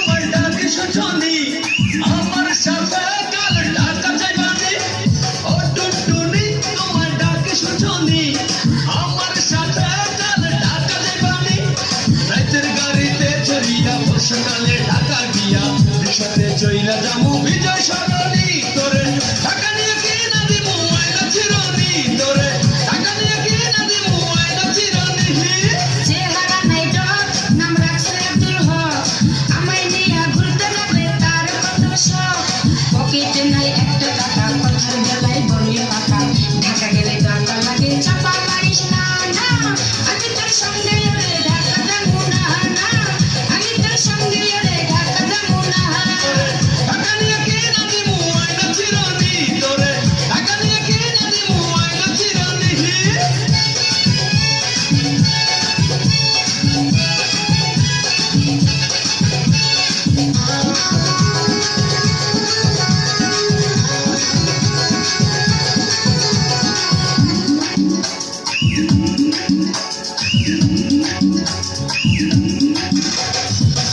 তোমার ডাক শুনি আমার সাথে কাল ঢাকা যাইবানি ও টুনটুনি তোমার ডাক শুনি আমার সাথে কাল ঢাকা যাইবানি রাতের গাড়িতে চড়িয়া বর্ষাকালে ঢাকা গিয়া রিক্সাতে চইলা যামু বিজয় সরণি তোরে ঢাকা নিয়ে কি না দিমু আয়না চিরনি তোরে ঢাকা নিয়ে কি না দিমু আয়না চিরনি চেহারা নাই ডক নাম রাখছে আব্দুল হক আমায় নিয়ে ঘুরতে যাবে তার কত শখ পকেটে নাই একটা টাকা কথার বেলায় বলি পাকা ঢাকা গেলে দরকার লাগে চাপা মারিস না না আমি তোর সঙ্গে ওরে ঢাকা যাবো না না আমি তোর সঙ্গে ওরে ঢাকা যাবো না ঢাকা নিয়ে কি না দিমু আয়না চিরনি তোরে ঢাকা নিয়ে কি না দিমু আয়না চিরনি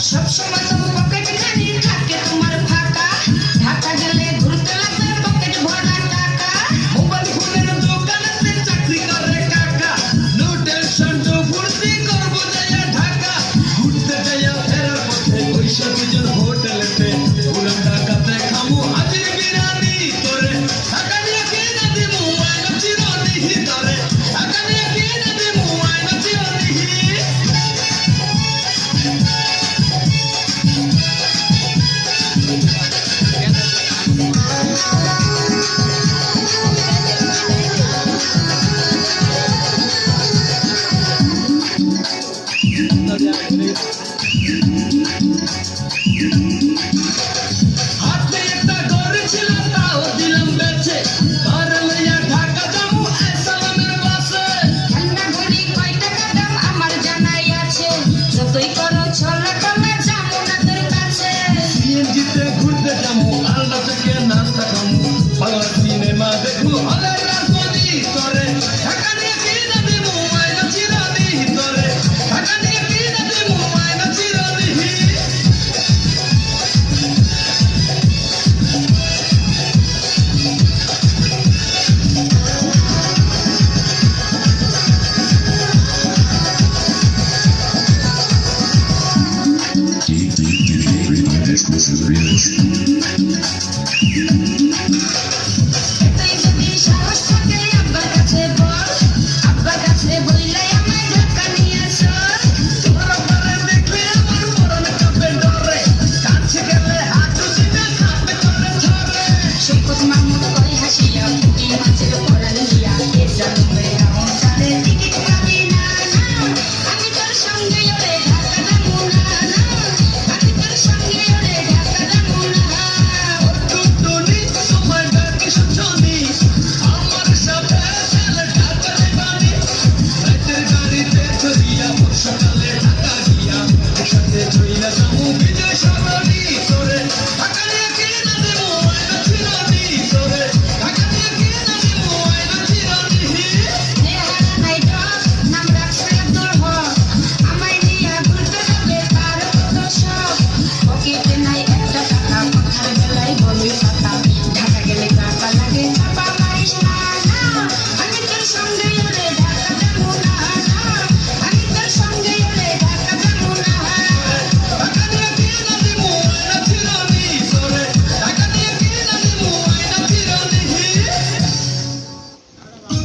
সবসময় তো পকেট খালি থাকে তোমার ফাঁকা ঢাকা গেলে ঘুরতে লাগবে পকেট ভরা টাকা মোবাইল ফোনের দোকানেতে চাকরি করে কাকা নো টেনশন তো ফুর্তি করবো যাইয়া ঢাকা ঘুরতে যাইয়া ফেরার পথে পয়সা দুজন হোটেলেতে পুরান ঢাকাতে খামু হাজির বিরিয়ানি তোরে ঢাকা নিয়ে কি না দিমু আয়না চিরনি তোরে ঢাকা নিয়ে কি না দিমু আয়না চিরনি হাতে একটা গড়ে ছিল তাও দিলাম বেচে আর লইয়া ঢাকা যাবো সালামের বাসে ঠান্ডা ঘড়ি কয় টাকা দাম আমার জানাই আছে যতই করো ছলা টলা যাবো না তোর কাছে সিএনজিতে ঘুরতে যাবো আলনা থেকে নাস্তা খামু বাংলা সিনেমা দেখবো হলে রাজবাড়ি তোরে ঢাকা নিয়ে কি না দিমু আয়না চিরনি তোরে ঢাকা নিয়ে কি না দিমু আয়না চিরনি Exclusive remix.